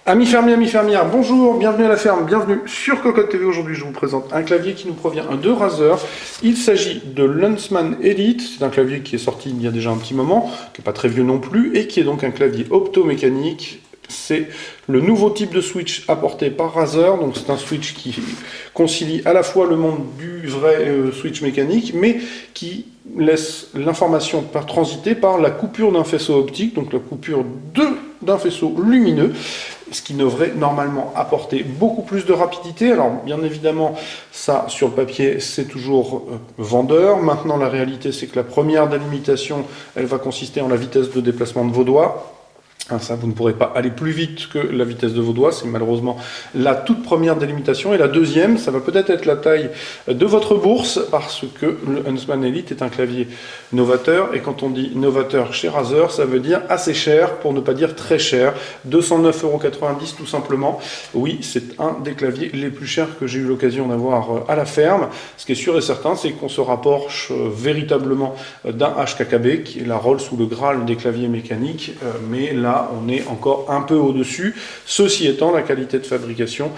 Amis fermiers, amis fermières, bonjour, bienvenue à la ferme, bienvenue sur Cocotte TV. Aujourd'hui, je vous présente un clavier qui nous provient de Razer. Il s'agit de l'Huntsman Elite. C'est un clavier qui est sorti il y a déjà un petit moment, qui n'est pas très vieux non plus, et qui est donc un clavier optomécanique. C'est le nouveau type de switch apporté par Razer. Donc c'est un switch qui concilie à la fois le monde du vrai switch mécanique, mais qui laisse l'information transiter par la coupure d'un faisceau optique, donc la coupure d'un faisceau lumineux, ce qui devrait normalement apporter beaucoup plus de rapidité. Alors bien évidemment, ça sur le papier c'est toujours vendeur. Maintenant la réalité c'est que la première délimitation, elle va consister en la vitesse de déplacement de vos doigts. Ça, vous ne pourrez pas aller plus vite que la vitesse de vos doigts, c'est malheureusement la toute première délimitation. Et la deuxième, ça va peut-être être la taille de votre bourse, parce que le Huntsman Elite est un clavier novateur. Et quand on dit novateur chez Razer, ça veut dire assez cher, pour ne pas dire très cher. 209,90 € tout simplement. Oui, c'est un des claviers les plus chers que j'ai eu l'occasion d'avoir à la ferme. Ce qui est sûr et certain, c'est qu'on se rapproche véritablement d'un HKKB, qui est la Rolls ou le Graal des claviers mécaniques. Mais là, on est encore un peu au-dessus. Ceci étant, la qualité de fabrication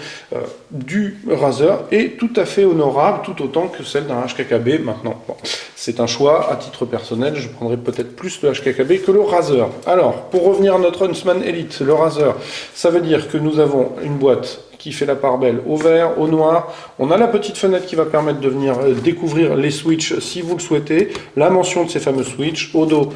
du Razer est tout à fait honorable, tout autant que celle d'un HKKB. Maintenant, bon, c'est un choix. À titre personnel, je prendrais peut-être plus le HKKB que le Razer. Alors, pour revenir à notre Huntsman Elite, le Razer, ça veut dire que nous avons une boîte qui fait la part belle au vert, au noir. On a la petite fenêtre qui va permettre de venir découvrir les switches si vous le souhaitez. La mention de ces fameux switches. Au dos,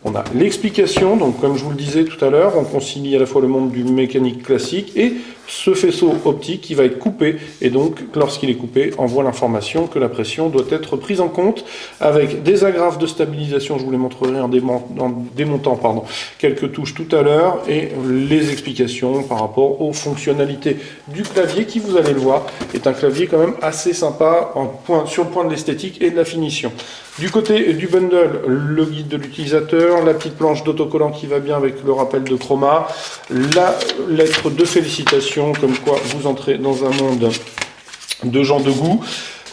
on a l'explication, donc comme je vous le disais tout à l'heure, on concilie à la fois le monde du mécanique classique et ce faisceau optique qui va être coupé, et donc lorsqu'il est coupé, envoie l'information que la pression doit être prise en compte, avec des agrafes de stabilisation, je vous les montrerai en démontant quelques touches tout à l'heure, et les explications par rapport aux fonctionnalités du clavier, qui, vous allez le voir, est un clavier quand même assez sympa sur le point de l'esthétique et de la finition. Du côté du bundle, le guide de l'utilisateur, la petite planche d'autocollant qui va bien avec le rappel de chroma, la lettre de félicitations, comme quoi vous entrez dans un monde de gens de goût.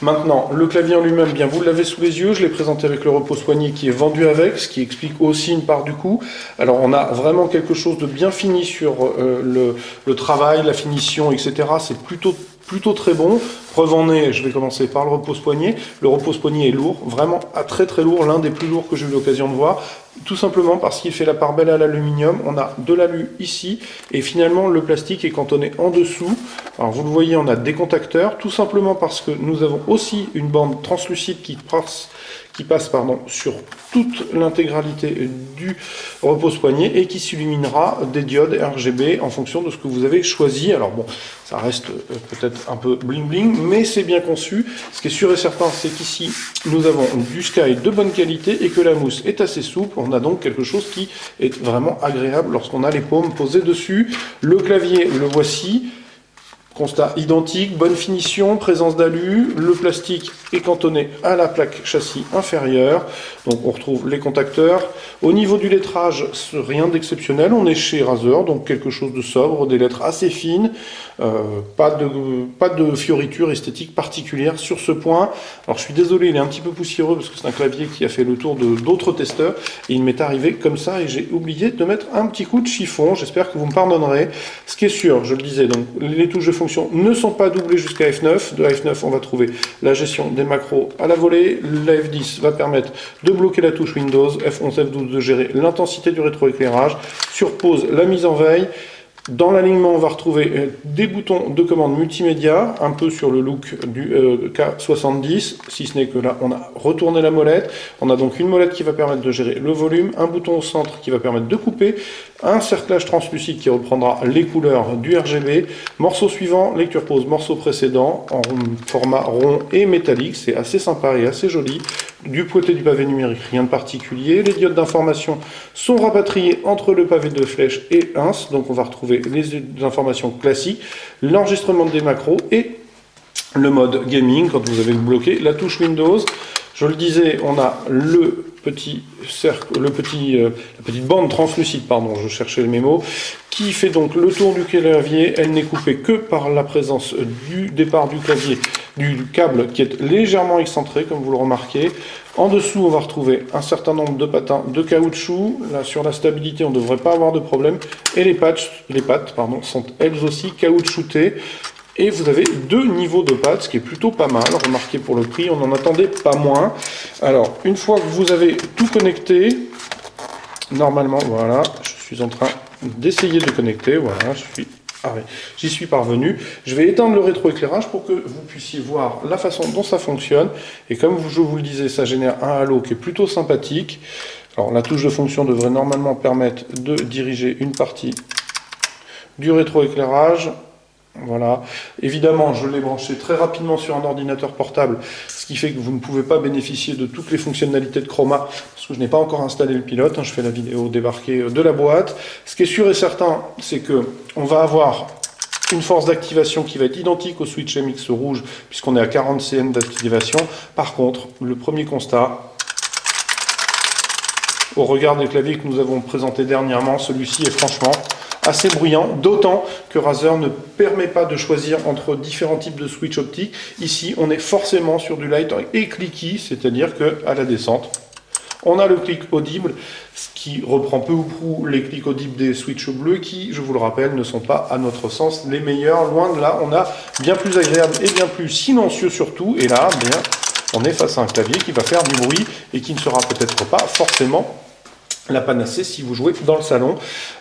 Maintenant, le clavier en lui-même, bien vous l'avez sous les yeux, je l'ai présenté avec le repose-poignet qui est vendu avec, ce qui explique aussi une part du coût. Alors on a vraiment quelque chose de bien fini sur le travail, la finition, etc. C'est plutôt très bon. Preuve en est, je vais commencer par le repose-poignet. Le repose-poignet est lourd, vraiment très très lourd, l'un des plus lourds que j'ai eu l'occasion de voir. Tout simplement parce qu'il fait la part belle à l'aluminium. On a de l'alu ici, et finalement le plastique est cantonné en dessous. Alors vous le voyez, on a des contacteurs, tout simplement parce que nous avons aussi une bande translucide qui passe sur toute l'intégralité du repose-poignet et qui s'illuminera des diodes RGB en fonction de ce que vous avez choisi. Alors bon, ça reste peut-être un peu bling bling, mais c'est bien conçu. Ce qui est sûr et certain, c'est qu'ici nous avons du Sky de bonne qualité et que la mousse est assez souple. On a donc quelque chose qui est vraiment agréable lorsqu'on a les paumes posées dessus. Le clavier, le voici. Constat identique, bonne finition, présence d'alu, le plastique est cantonné à la plaque châssis inférieure, donc on retrouve les contacteurs. Au niveau du lettrage, rien d'exceptionnel, on est chez Razer, donc quelque chose de sobre, des lettres assez fines, pas de fioriture esthétique particulière sur ce point. Alors je suis désolé, il est un petit peu poussiéreux parce que c'est un clavier qui a fait le tour d'autres testeurs, et il m'est arrivé comme ça et j'ai oublié de mettre un petit coup de chiffon. J'espère que vous me pardonnerez. Ce qui est sûr, je le disais, donc les touches de fonction ne sont pas doublées jusqu'à F9. De F9, on va trouver la gestion des macros à la volée. La F10 va permettre de bloquer la touche Windows. F11, F12 de gérer l'intensité du rétroéclairage. Sur pause, la mise en veille. Dans l'alignement, on va retrouver des boutons de commande multimédia, un peu sur le look du K70, si ce n'est que là, on a retourné la molette. On a donc une molette qui va permettre de gérer le volume, un bouton au centre qui va permettre de couper, un cerclage translucide qui reprendra les couleurs du RGB. Morceau suivant, lecture pause, morceau précédent, en format rond et métallique, c'est assez sympa et assez joli. Du côté du pavé numérique, rien de particulier. Les diodes d'information sont rapatriées entre le pavé de flèche et ins, donc on va retrouver les informations classiques, l'enregistrement des macros et le mode gaming quand vous avez bloqué la touche Windows. Je le disais, on a le petit cercle, la petite bande translucide, pardon, je cherchais mes mots, qui fait donc le tour du clavier. Elle n'est coupée que par la présence du départ du clavier, du câble qui est légèrement excentré, comme vous le remarquez. En dessous, on va retrouver un certain nombre de patins de caoutchouc. Là, sur la stabilité, on ne devrait pas avoir de problème. Et les pattes, sont elles aussi caoutchoutées. Et vous avez 2 niveaux de pattes, ce qui est plutôt pas mal. Remarquez, pour le prix, on n'en attendait pas moins. Alors, une fois que vous avez tout connecté, normalement, voilà, je suis en train d'essayer de connecter. Voilà, j'y suis parvenu. Je vais éteindre le rétroéclairage pour que vous puissiez voir la façon dont ça fonctionne. Et comme je vous le disais, ça génère un halo qui est plutôt sympathique. Alors, la touche de fonction devrait normalement permettre de diriger une partie du rétroéclairage. Voilà, évidemment je l'ai branché très rapidement sur un ordinateur portable, ce qui fait que vous ne pouvez pas bénéficier de toutes les fonctionnalités de Chroma, parce que je n'ai pas encore installé le pilote, je fais la vidéo débarquée de la boîte. Ce qui est sûr et certain, c'est que on va avoir une force d'activation qui va être identique au switch MX rouge, puisqu'on est à 40 cn d'activation. Par contre, le premier constat, au regard des claviers que nous avons présentés dernièrement, celui-ci est franchement assez bruyant, d'autant que Razer ne permet pas de choisir entre différents types de switch optiques. Ici, on est forcément sur du light et clicky, c'est-à-dire qu'à la descente, on a le clic audible, ce qui reprend peu ou prou les clics audibles des switches bleus qui, je vous le rappelle, ne sont pas, à notre sens, les meilleurs. Loin de là, on a bien plus agréable et bien plus silencieux surtout. Et là, bien, on est face à un clavier qui va faire du bruit et qui ne sera peut-être pas forcément la panacée si vous jouez dans le salon.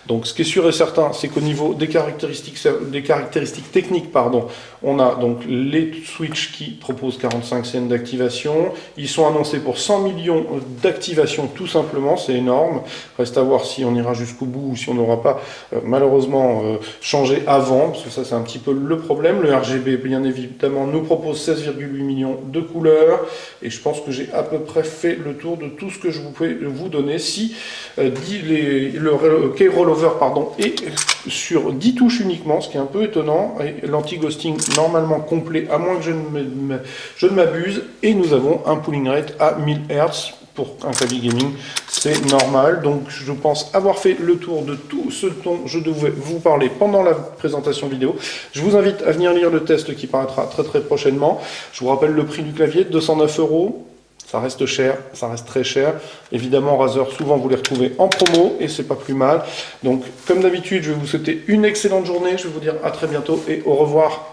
Donc ce qui est sûr et certain, c'est qu'au niveau des caractéristiques techniques, on a donc les switches qui proposent 45 cn d'activation. Ils sont annoncés pour 100 millions d'activations tout simplement, c'est énorme. Reste à voir si on ira jusqu'au bout ou si on n'aura pas malheureusement changé avant, parce que ça c'est un petit peu le problème. Le RGB bien évidemment nous propose 16,8 millions de couleurs et je pense que j'ai à peu près fait le tour de tout ce que je pouvais vous donner. Si le key rollover est sur 10 touches uniquement, ce qui est un peu étonnant, et l'anti-ghosting normalement complet, à moins que je ne m'abuse, et nous avons un pooling rate à 1000 Hz pour un clavier gaming, c'est normal. Donc je pense avoir fait le tour de tout ce dont je devais vous parler pendant la présentation vidéo. Je vous invite à venir lire le test qui paraîtra très très prochainement. Je vous rappelle le prix du clavier, 209 €. Ça reste cher, ça reste très cher. Évidemment, Razer, souvent vous les retrouvez en promo et c'est pas plus mal. Donc, comme d'habitude, je vais vous souhaiter une excellente journée. Je vais vous dire à très bientôt et au revoir.